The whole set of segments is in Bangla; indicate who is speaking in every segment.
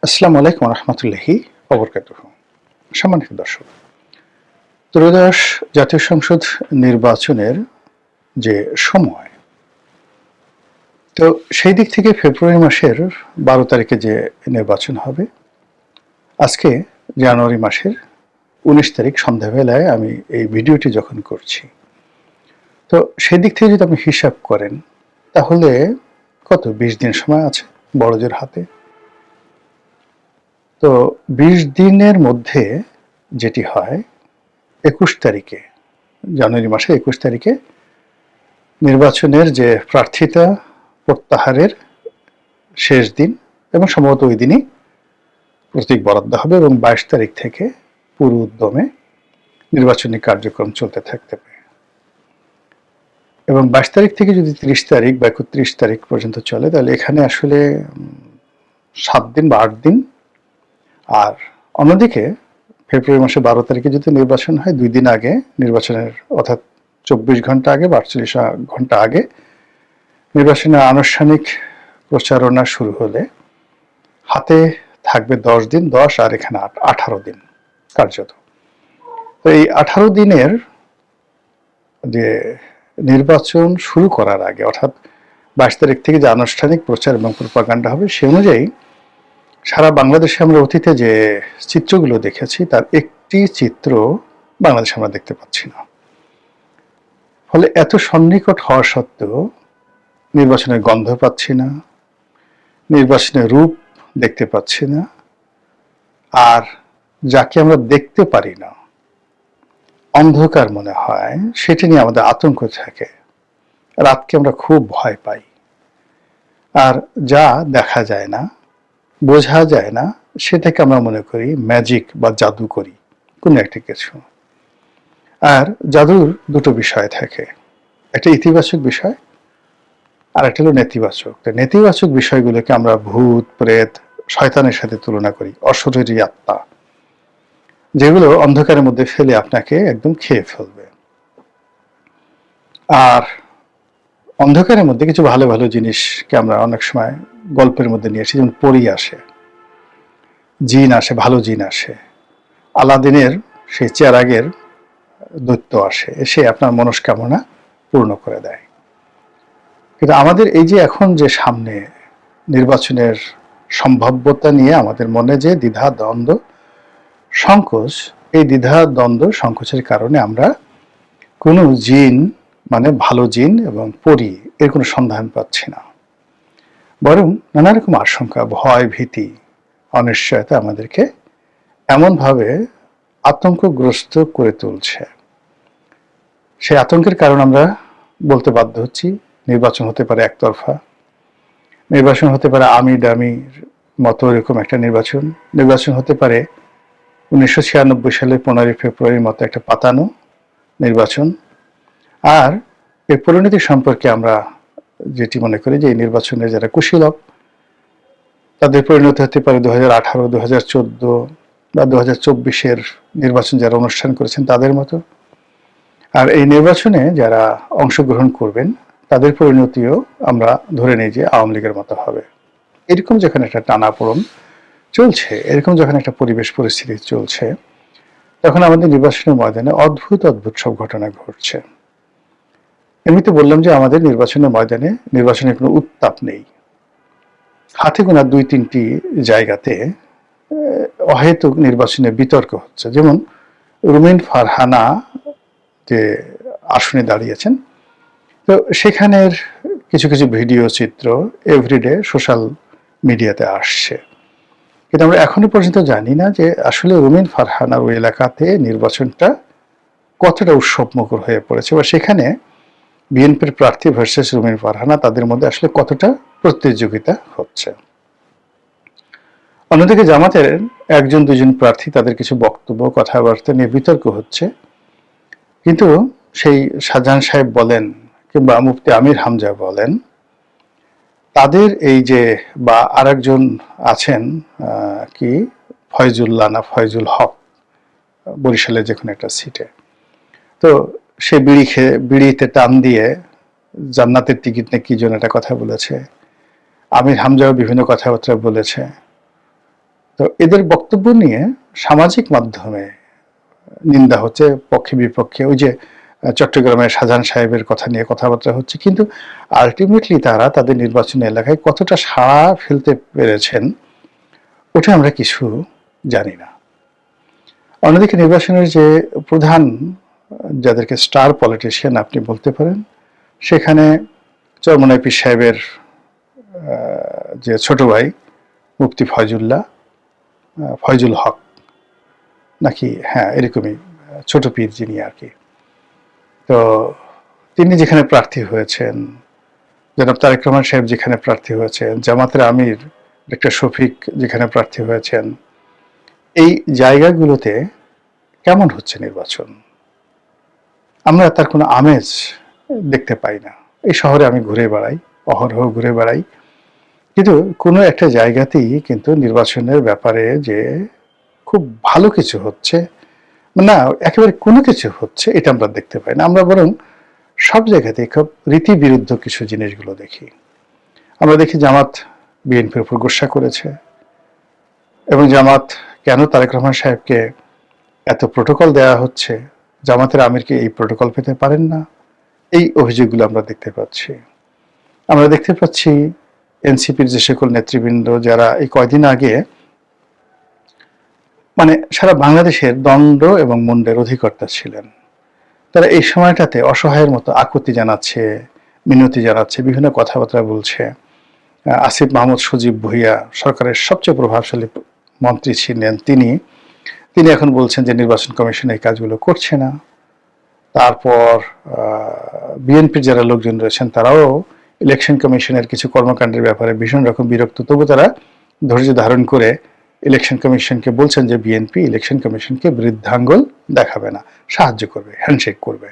Speaker 1: আসসালামু আলাইকুম রহমতুল্লাহি ওবরকাতুহ। সম্মানিত দর্শক, ত্রয়োদশ জাতীয় সংসদ নির্বাচনের যে সময়, তো সেই দিক থেকে ফেব্রুয়ারি মাসের 12 তারিখে যে নির্বাচন হবে, আজকে জানুয়ারি মাসের 19 তারিখ সন্ধ্যাবেলায় আমি এই ভিডিওটি যখন করছি, তো সেই দিক থেকে যদি আপনি হিসাব করেন তাহলে কত 20 দিন সময় আছে বড়জোর হাতে। তো 20 দিনের মধ্যে যেটি হয়, 21 তারিখে, জানুয়ারি মাসের 21 তারিখে নির্বাচনের যে প্রার্থিতা প্রত্যাহারের শেষ দিন, এবং সম্ভবত ওই দিনই প্রতীক বরাদ্দ হবে, এবং 22 তারিখ থেকে পুরো উদ্যমে নির্বাচনী কার্যক্রম চলতে থাকতে পারে। এবং 22 তারিখ থেকে যদি 30 তারিখ বা 31 তারিখ পর্যন্ত চলে, তাহলে এখানে আসলে 7 দিন বা 8 দিন। আর অন্যদিকে ফেব্রুয়ারি মাসে 12 তারিখে যদি নির্বাচন হয়, 2 দিন আগে নির্বাচনের, অর্থাৎ 24 ঘন্টা আগে বা 48 ঘন্টা আগে নির্বাচনের আনুষ্ঠানিক প্রচারণা শুরু হলে হাতে থাকবে 10 দিন, 10 আর এখানে 18 দিন কার্যত। তো এই 18 দিনের যে নির্বাচন শুরু করার আগে, অর্থাৎ 22 তারিখ থেকে যে আনুষ্ঠানিক প্রচার এবং প্রপাগান্ডা হবে, সে অনুযায়ী সারা বাংলাদেশে আমরা অতীতে যে চিত্রগুলো দেখেছি তার একটি চিত্র বাংলাদেশে আমরা দেখতে পাচ্ছি না। ফলে এত সন্নিকট হওয়া সত্ত্বেও নির্বাচনের গন্ধ পাচ্ছি না, নির্বাচনের রূপ দেখতে পাচ্ছি না, আর যাকে আমরা দেখতে পারি না, অন্ধকার মনে হয়, সেটি নিয়ে আমাদের আতঙ্ক থাকে। রাতকে আমরা খুব ভয় পাই। আর যা দেখা যায় না, বোঝা যায় না, সেটাকে আমরা মনে করি ম্যাজিক বা জাদু করি কোনো একটা কিছু। আর জাদুর দুটো বিষয় থাকে, একটা ইতিবাচক বিষয় আর একটা হলো নেতিবাচক। নেতিবাচক বিষয়গুলোকে আমরা ভূত, প্রেত, শয়তানের সাথে তুলনা করি, অশরীরী আত্মা, যেগুলো অন্ধকারের মধ্যে ফেলে আপনাকে একদম খেয়ে ফেলবে। আর অন্ধকারের মধ্যে কিছু ভালো ভালো জিনিসকে আমরা অনেক সময় গল্পের মধ্যে নিয়ে আসি, যেমন পরী আসে, জিন আসে, ভালো জিন আসে, আলাদিনের সেই চেরাগের দৈত্য আসে, এসে আপনার মনস্কামনা পূর্ণ করে দেয়। কিন্তু আমাদের এই যে এখন যে সামনে নির্বাচনের সম্ভাব্যতা নিয়ে আমাদের মনে যে দ্বিধা দ্বন্দ্ব সংকোচ, এই দ্বিধা দ্বন্দ্ব সংকোচের কারণে আমরা কোনো জিন, মানে ভালো জিন এবং পরী, এর কোনো সন্ধান পাচ্ছি না। বরং নানা রকম আশঙ্কা, ভয়, ভীতি, অনিশ্চয়তা আমাদেরকে এমনভাবে আতঙ্কগ্রস্ত করে তুলছে। সেই আতঙ্কের কারণ আমরা বলতে বাধ্য হচ্ছি, নির্বাচন হতে পারে একতরফা, নির্বাচন হতে পারে আমি ডামির মতো এরকম একটা নির্বাচন, নির্বাচন হতে পারে 1996 সালের 15 ফেব্রুয়ারির মতো একটা পাতানো নির্বাচন। আর এর পরিণতি সম্পর্কে আমরা যেটি মনে করি যে এই নির্বাচনে যারা কুশীলব, তাদের পরিণতি হতে পারে 2018, 2014 বা 2024-এর নির্বাচন যারা অনুষ্ঠান করেছেন তাদের মতো। আর এই নির্বাচনে যারা অংশগ্রহণ করবেন তাদের পরিণতিও আমরা ধরে নিই যে আওয়ামী লীগের মতো হবে। এরকম যখন একটা টানাপোড়েন চলছে, এরকম যখন একটা পরিবেশ পরিস্থিতি চলছে, তখন আমাদের নির্বাচনের ময়দানে অদ্ভুত অদ্ভুত সব ঘটনা ঘটছে। এমনিতে বললাম যে আমাদের নির্বাচনের ময়দানে নির্বাচনের কোনো উত্তাপ নেই। হাতে গোনা 2-3টি জায়গাতে অহেতুক নির্বাচনে বিতর্ক হচ্ছে। যেমন রুমিন ফারহানা যে আসনে দাঁড়িয়েছেন, তো সেখানের কিছু কিছু ভিডিও চিত্র এভরিডে সোশ্যাল মিডিয়াতে আসছে, কিন্তু আমরা এখনো পর্যন্ত জানি না যে আসলে রুমিন ফারহানার ওই এলাকাতে নির্বাচনটা কতটা উৎসবমুখর হয়ে পড়েছে, বা সেখানে বিএনপির প্রার্থী ভার্সেস রুমিন ফারহানা, তাদের মধ্যে আসলে কতটা প্রতিযোগিতা হচ্ছে। অন্যদিকে জামাতের 1-2জন প্রার্থী, তাদের কিছু বক্তব্য, কথাবার্তা নিয়ে বিতর্ক হচ্ছে, কিন্তু সেই শাহজাহান সাহেব বলেন কিংবা মুফতি আমির হামজা বলেন, তাদের এই যে, বা আরেকজন আছেন কি ফয়জুল্লাহ না ফয়জুল হক, বরিশালের যে কোনো একটা সিটে, তো সে বিড়িতে টান দিয়ে জান্নাতের টিকিট নিয়ে কি জন্য একটা কথা বলেছে। আমির হামজাও বিভিন্ন কথাবার্তা বলেছে। তো এদের বক্তব্য নিয়ে সামাজিক মাধ্যমে নিন্দা হচ্ছে, পক্ষে বিপক্ষে। ওই যে চট্টগ্রামের শাহজাহান সাহেবের কথা নিয়ে কথাবার্তা হচ্ছে, কিন্তু আলটিমেটলি তারা তাদের নির্বাচনী এলাকায় কতটা সাড়া ফেলতে পেরেছেন ওটা আমরা কিছু জানি না। অন্যদিকে নির্বাচনের যে প্রধান, যাদেরকে স্টার পলিটিশিয়ান আপনি বলতে পারেন, সেখানে চরমোনাই পীর সাহেবের যে ছোট ভাই মুফতি ফয়জুল হক নাকি, হ্যাঁ এরকমই, ছোট পীর যিনি আর কি, তো তিনি যেখানে প্রার্থী হয়েছেন, জনাব তারেক রহমান সাহেব যেখানে প্রার্থী হয়েছেন, জামাতের আমির ডক্টর শফিক যেখানে প্রার্থী হয়েছেন, এই জায়গাগুলোতে কেমন হচ্ছে নির্বাচন আমরা তার কোনো আমেজ দেখতে পাই না। এই শহরে আমি ঘুরে বেড়াই, অহরহ ঘুরে বেড়াই, কিন্তু কোনো একটা জায়গাতেই কিন্তু নির্বাচনের ব্যাপারে যে খুব ভালো কিছু হচ্ছে না, একেবারে কোনো কিছু হচ্ছে এটা আমরা দেখতে পাই না। আমরা বরং সব জায়গাতেই খুব রীতিবিরুদ্ধ কিছু জিনিসগুলো দেখি। আমরা দেখি জামাত বিএনপির উপর গোসা করেছে, এবং জামাত কেন তারেক রহমান সাহেবকে এত প্রোটোকল দেওয়া হচ্ছে, জামাতের আমিরকে এই প্রোটোকল পেতে পারেন না, এই অভিযোগগুলো আমরা দেখতে পাচ্ছি। আমরা দেখতে পাচ্ছি এনসিপির যে সকল নেতৃবৃন্দ যারা এই কয়দিন আগে মানে সারা বাংলাদেশের দণ্ড এবং মুন্ডের অধিকর্তা ছিলেন, তারা এই সময়টাতে অসহায়ের মতো আকুতি জানাচ্ছে, মিনতি জানাচ্ছে, বিভিন্ন কথাবার্তা বলছে। আসিফ মাহমুদ সজীব ভুইয়া সরকারের সবচেয়ে প্রভাবশালী মন্ত্রী ছিলেন, তিনি এখন বলছেন যে নির্বাচন কমিশন এই কাজগুলো করছে না। তারপর বিএনপির যারা লোকজন রয়েছেন তারাও ইলেকশন কমিশনের কিছু কর্মকাণ্ডের ব্যাপারে ভীষণ রকম বিরক্ত, তবু তারা ধৈর্য ধারণ করে ইলেকশন কমিশনকে বলছেন যে বিএনপি ইলেকশন কমিশনকে বৃদ্ধাঙ্গুল দেখাবে না, সাহায্য করবে, হ্যান্ডশেক করবে।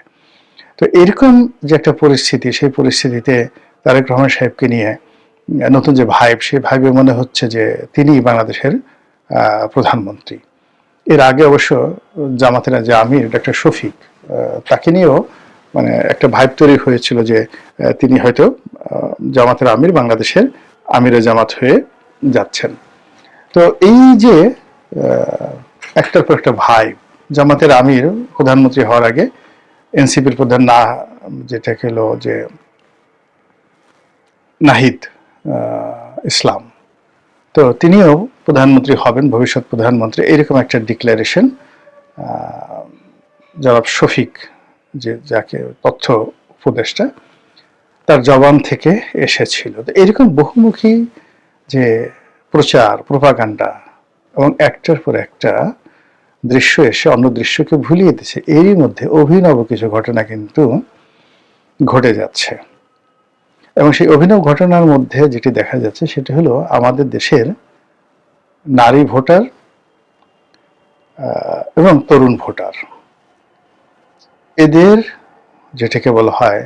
Speaker 1: তো এরকম যে একটা পরিস্থিতি, সেই পরিস্থিতিতে তারেক রহমান সাহেবকে নিয়ে নতুন যে ভাইব, সেই ভাইবে মনে হচ্ছে যে তিনি বাংলাদেশের প্রধানমন্ত্রী। এর আগে অবশ্য জামাতের যে আমির ডক্টর শফিক, তাকে নিয়েও মানে একটা ভাইব তৈরি হয়েছিল যে তিনি হয়তো জামাতের আমির, বাংলাদেশের আমিরে জামাত হয়ে যাচ্ছেন। তো এই যে একটার পর একটা ভাইব, জামাতের আমির প্রধানমন্ত্রী হওয়ার আগে এনসিপির প্রধান যেটা হলো যে নাহিদ ইসলাম, তো তিনিও প্রধানমন্ত্রী হবেন, ভবিষ্যৎ প্রধানমন্ত্রী, এরকম একটা ডিক্লারেশন জনাব শফিক, যে যাকে তথ্য উপদেষ্টা, তার জবান থেকে এসেছিল। তো এরকম বহুমুখী যে প্রচার, প্রোপাগান্ডা এবং একটার পর একটা দৃশ্য এসে অন্য দৃশ্যকে ভুলিয়ে দিচ্ছে, এরই মধ্যে অভিনব কিছু ঘটনা কিন্তু ঘটে যাচ্ছে। এবং সেই অভিনব ঘটনার মধ্যে যেটি দেখা যাচ্ছে সেটা হলো আমাদের দেশের নারী ভোটার এবং তরুণ ভোটার, এদের যেটাকে বলা হয়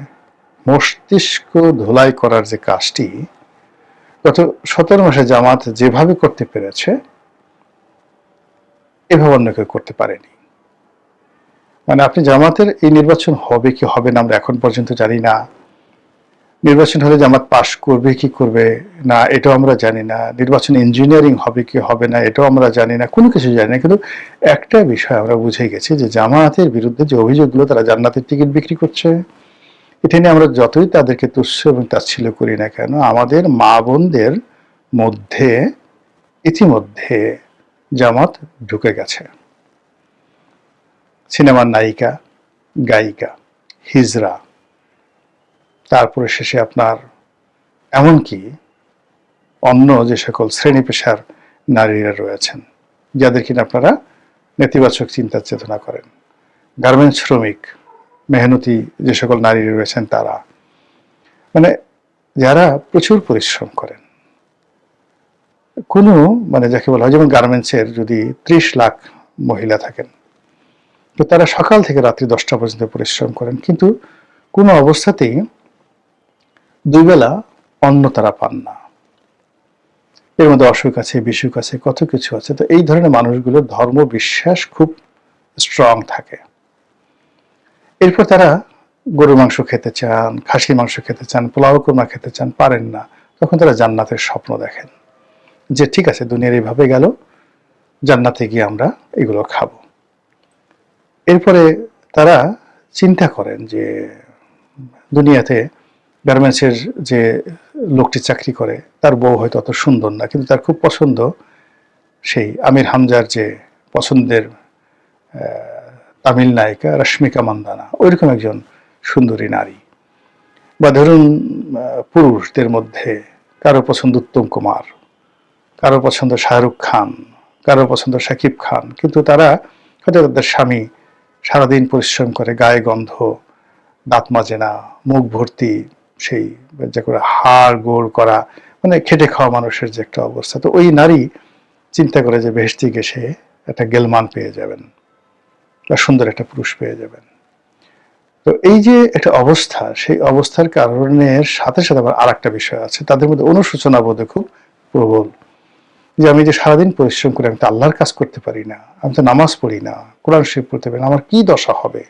Speaker 1: মস্তিষ্ক ধোলাই করার যে কাজটি গত 17 মাসে জামাত যেভাবে করতে পেরেছে, এভাবে অন্য কেউ করতে পারেনি। মানে আপনি জামাতের এই নির্বাচন হবে কি হবে না আমরা এখন পর্যন্ত জানি না, নির্বাচন হলে জামাত পাশ করবে কি করবে না এটাও আমরা জানি না, নির্বাচন ইঞ্জিনিয়ারিং হবে কি হবে না এটাও আমরা জানি না, কোনো কিছু জানি না। কিন্তু একটা বিষয় আমরা বুঝে গেছি যে জামাতের বিরুদ্ধে যে অভিযোগগুলো, তারা জান্নাতের টিকিট বিক্রি করছে, এটা নিয়ে আমরা যতই তাদেরকে তুচ্ছ এবং তাচ্ছিল্য করি না কেন, আমাদের মা বোনদের মধ্যে ইতিমধ্যে জামাত ঢুকে গেছে। সিনেমার নায়িকা, গায়িকা, হিজরা, তারপরে শেষে আপনার এমনকি অন্য যে সকল শ্রেণী পেশার নারীরা রয়েছেন যাদের কিনা আপনারা নেতিবাচক চিন্তা চেতনা করেন, গার্মেন্টস শ্রমিক, মেহনতি যে সকল নারী রয়েছেন তারা, মানে যারা প্রচুর পরিশ্রম করেন, কোনো মানে যাকে বলা হয়, যেমন গার্মেন্টসের যদি 30 লাখ মহিলা থাকেন, তো তারা সকাল থেকে রাত্রি 10টা পর্যন্ত পরিশ্রম করেন, কিন্তু কোনো অবস্থাতেই 2 বেলা অন্ন তারা পান না। এর মধ্যে অসুখ আছে, বিসুখ আছে, কত কিছু আছে। তো এই ধরনের মানুষগুলোর ধর্ম বিশ্বাস খুব স্ট্রং থাকে। এরপর তারা গরুর মাংস খেতে চান, খাসির মাংস খেতে চান, পোলাও কোরমা খেতে চান, পারেন না। তখন তারা জান্নাতের স্বপ্ন দেখেন যে ঠিক আছে দুনিয়ার এইভাবে গেল, জান্নাতে গিয়ে আমরা এগুলো খাবো। এরপরে তারা চিন্তা করেন যে দুনিয়াতে গার্মেন্টসের যে লোকটি চাকরি করে তার বউ হয়তো অত সুন্দর না, কিন্তু তার খুব পছন্দ সেই আমির হামজার যে পছন্দের তামিল নায়িকা রশ্মিকা মান্দানা, ওইরকম একজন সুন্দরী নারী। বা ধরুন পুরুষদের মধ্যে কারো পছন্দ উত্তম কুমার, কারো পছন্দ শাহরুখ খান, কারো পছন্দ শাকিব খান, কিন্তু তারা হয়তো তাদের স্বামী সারাদিন পরিশ্রম করে, গায়ে গন্ধ, দাঁত মাজে না, মুখ ভর্তি সেই যে করে হাড় গোড় করা, মানে খেটে খাওয়া মানুষের যে একটা অবস্থা। তো ওই নারী চিন্তা করে যে বেহেশতে গিয়ে সে একটা গেলমান পেয়ে যাবেন বা সুন্দর একটা পুরুষ পেয়ে যাবেন। তো এই যে একটা অবস্থা, সেই অবস্থার কারণের সাথে সাথে আবার আর একটা বিষয় আছে, তাদের মধ্যে অনুশোচনা বোধ খুব প্রবল, যে আমি যে সারাদিন পরিশ্রম করে আমি তো আল্লাহর কাজ করতে পারি না, আমি তো নামাজ পড়ি না, কোরআন শরীফ পড়তে পারি না, আমার কি দশা হবে।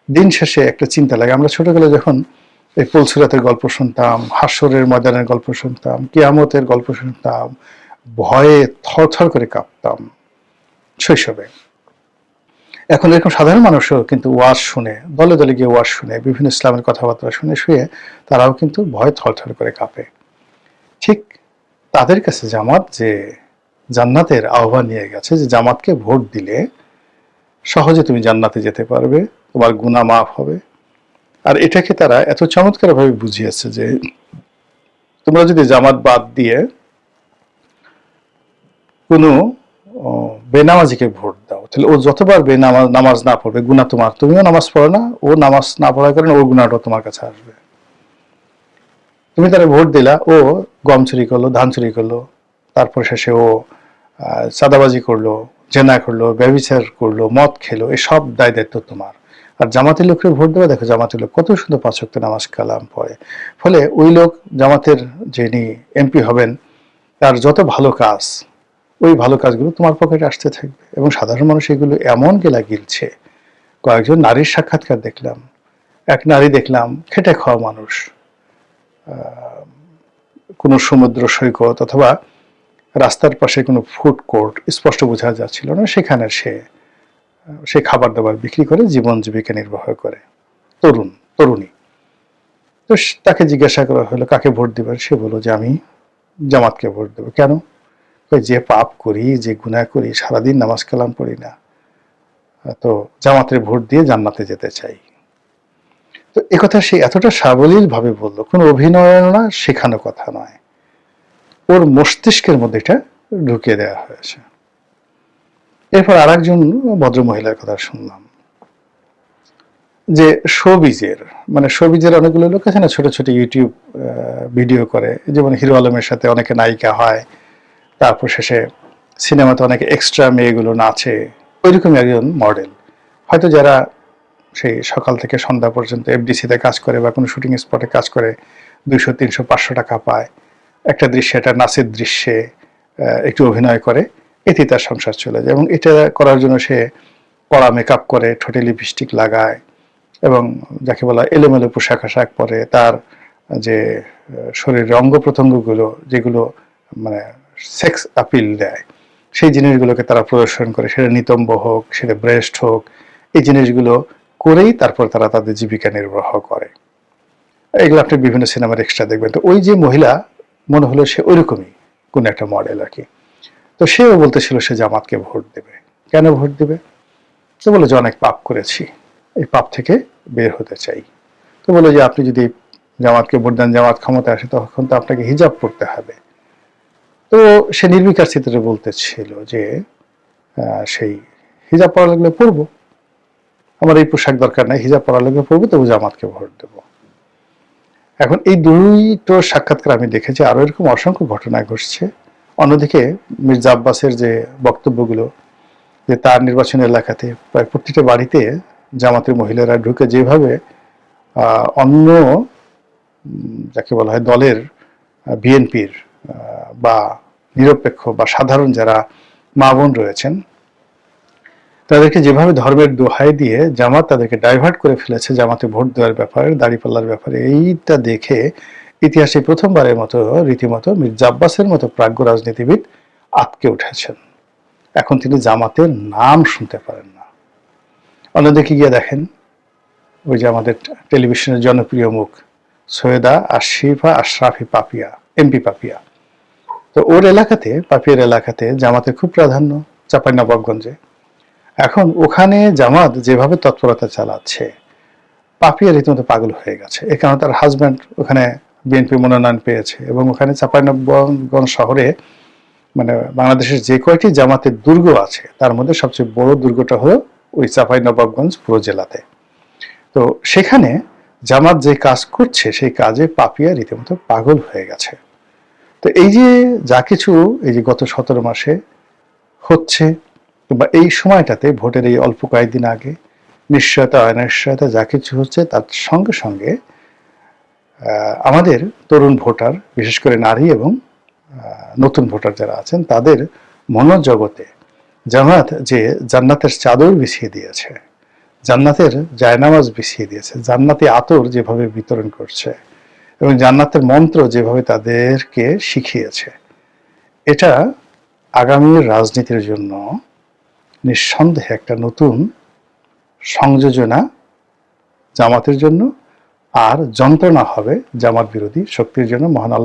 Speaker 1: দিন শেষে একটা চিন্তা লাগে। আমরা ছোটবেলায় যখন এই পুলসিরাতের গল্প শুনতাম, হাসরের ময়দানের গল্প শুনতাম, কিয়ামতের গল্প শুনতাম, ভয়ে থরথর করে কাঁপতাম শৈশবে। এখন এরকম সাধারণ মানুষও কিন্তু ওয়াজ শুনে, দলে দলে গিয়ে ওয়াজ শুনে, বিভিন্ন ইসলামের কথাবার্তা শুনে শুয়ে তারাও কিন্তু ভয় থরথর করে কাঁপে। ঠিক তাদের কাছে জামাত যে জান্নাতের আহ্বান নিয়ে গেছে, যে জামাতকে ভোট দিলে সহজে তুমি জান্নাতে যেতে পারবে, তোমার গুনাহ মাফ হবে। আর এটাকে তারা এত চমৎকারভাবে বুঝিয়েছে যে তোমরা যদি জামাত বাদ দিয়ে কোনো বেনামাজিকে ভোট দাও, তাহলে ও যতবার নামাজ না পড়বে গুনাহ তোমার, তুমিও নামাজ পড়ো না, ও নামাজ না পড়ার কারণে ওর গুনাহটা তোমার কাছে আসবে। তুমি তারা ভোট দিলা, ও গম চুরি করলো, ধান চুরি করলো, তারপর শেষে ও চাঁদাবাজি করলো, জেনা করলো, ব্যভিচার করলো, মদ খেলো, এসব দায় দায়িত্ব তোমার। আর জামাতের লোককে ভোট দেবে, দেখো জামাতের লোক কত সুন্দর 5 ওয়াক্ত নামাজ কালাম পড়ে। ফলে ওই লোক জামাতের যিনি এমপি হবেন তার যত ভালো কাজ, ওই ভালো কাজগুলো তোমার পকেটে আসতে থাকবে। এবং সাধারণ মানুষ এগুলো এমন গেলা গিলছে। কয়েকজন নারীর সাক্ষাৎকার দেখলাম, এক নারী দেখলাম খেটে খাওয়া মানুষ, কোনো সমুদ্র সৈকত অথবা রাস্তার পাশে কোনো ফুড কোর্ট স্পষ্ট বোঝা যাচ্ছিল না, সেখানে সে খাবার দাবার বিক্রি করে জীবন জীবিকা নির্বাহ করে, তরুণী। তো তাকে জিজ্ঞাসা করা হলো কাকে ভোট দিবেন, সে বলল যে আমি জামাতকে ভোট দেবো। কেন? যে পাপ করি, যে গুনাহ করি, সারাদিন নামাজ কালাম পড়ি না, তো জামাতের ভোট দিয়ে জান্নাতে যেতে চাই। তো একথা সে এতটা সাবলীল ভাবে বললো, কোনো অভিনয় না, শেখানো কথা নয়, ওর মস্তিষ্কের মধ্যে এটা ঢুকিয়ে দেওয়া হয়েছে। এরপর আর একজন ভদ্র মহিলার কথা শুনলাম, যে শোবিজের অনেকগুলো লোক আছে না, ছোট ছোট ইউটিউব ভিডিও করে, যেমন হিরো আলমের সাথে অনেকে নায়িকা হয়, তারপর শেষে সিনেমাতে অনেকে এক্সট্রা মেয়েগুলো নাচে, ওইরকমই একজন মডেল। হয়তো যারা সেই সকাল থেকে সন্ধ্যা পর্যন্ত এফডিসিতে কাজ করে বা কোনো শুটিং স্পটে কাজ করে 200, 300, 500 টাকা পায়, একটা দৃশ্যে, একটা নাচের দৃশ্যে একটু অভিনয় করে, এতেই তার সংসার চলে যায়। এবং এটা করার জন্য সে কড়া মেকআপ করে, ঠোঁটে লিপস্টিক লাগায়, এবং যাকে বলা এলোমেলো পোশাক আশাক পরে, তার যে শরীরের অঙ্গ প্রত্যঙ্গগুলো যেগুলো মানে সেক্স আপিল দেয়, সেই জিনিসগুলোকে তারা প্রদর্শন করে, সেটা নিতম্ব হোক, সেটা ব্রেস্ট হোক, এই জিনিসগুলো করেই তারপর তারা তাদের জীবিকা নির্বাহ করে। এগুলো আপনি বিভিন্ন সিনেমার এক্সট্রা দেখবেন। তো ওই যে মহিলা মনে হলো সে ওইরকমই কোন একটা মডেল আর কি। তো সেও বলতেছিল সে জামাতকে ভোট দেবে। কেন ভোট দেবে? তো বলে যে অনেক পাপ করেছি, এই পাপ থেকে বের হতে চাই। তো বলে যে আপনি যদি জামাতকে ভোট দেন, জামাত ক্ষমতায় আসে, তখন তো আপনাকে হিজাব পড়তে হবে। তো সে নির্বিকার চিত্রে বলতেছিল যে সেই হিজাব পড়া লাগলে পড়বো, আমার এই পোশাক দরকার নাই, হিজাব পড়া লাগলে পড়বো, তবু জামাতকে ভোট দেবো। এখন এই দুইটো সাক্ষাৎকার আমি দেখেছি, আরো এরকম অসংখ্য ঘটনা ঘটছে। অন্যদিকে মির্জা আব্বাসের যে বক্তব্যগুলো, যে তার নির্বাচনী এলাকাতে প্রায় প্রতিটা বাড়িতে জামাতের মহিলারা ঢুকে যেভাবে অন্য যাকে বলা হয় দলের, বিএনপির বা নিরপেক্ষ বা সাধারণ যারা মা বোন রয়েছেন, তাদেরকে যেভাবে ধর্মের দোহাই দিয়ে জামাত তাদেরকে ডাইভার্ট করে ফেলেছে জামাতে ভোট দেওয়ার ব্যাপারে, দাঁড়িপাল্লার ব্যাপারে, এইটা দেখে ইতিহাসে প্রথমবারের মতো রীতিমতো মির্জা আব্বাসের মতো প্রাজ্ঞ রাজনীতিবিদ আঁতকে উঠেছেন। এখন তিনি জামাতের নাম শুনতে পারেন না। অন্যদিকে গিয়ে দেখেন, ওই যে আমাদের টেলিভিশনের জনপ্রিয় মুখ সৈয়দা আশিফা আশরাফি পাপিয়া, এমপি পাপিয়া, তো ওর এলাকাতে, পাপিয়ার এলাকাতে জামাতের খুব প্রাধান্য চাঁপাইনবাবগঞ্জে। এখন ওখানে জামাত যেভাবে তৎপরতা চালাচ্ছে, পাপিয়া রীতিমতো পাগল হয়ে গেছে। এ কারণে তার হাজব্যান্ড ওখানে বিএনপি মনোনয়ন পেয়েছে এবং ওখানে চাঁপাইনবাবগঞ্জ শহরে মানে বাংলাদেশের যে কয়টি জামাতের দুর্গ আছে তার মধ্যে সবচেয়ে বড় দুর্গটা হলো ওই চাঁপাইনবাবগঞ্জ পুরো জেলাতে। তো সেখানে জামাত যে কাজ করছে সেই কাজে পাপিয়া রীতিমতো পাগল হয়ে গেছে। তো এই যে যা কিছু এই যে গত 17 মাসে হচ্ছে, বা এই সময়টাতে ভোটের এই অল্প কয়েকদিন আগে নিশ্চয়তা অনিশ্চয়তা যা কিছু হচ্ছে, তার সঙ্গে সঙ্গে আমাদের তরুণ ভোটার, বিশেষ করে নারী এবং নতুন ভোটার যারা আছেন, তাদের মনোজগতে জামাত যে জান্নাতের চাদর বিছিয়ে দিয়েছে, জান্নাতের জায়নামাজ বিছিয়ে দিয়েছে, জান্নাতি আতর যেভাবে বিতরণ করছে এবং জান্নাতের মন্ত্র যেভাবে তাদেরকে শিখিয়েছে, এটা আগামীর রাজনীতির জন্য নিঃসন্দেহে একটা নতুন সংযোজনা জামাতের জন্য, আর যন্ত্রণা হবে জামাত বিরোধী শক্তির জন্য। মহান আল্লাহ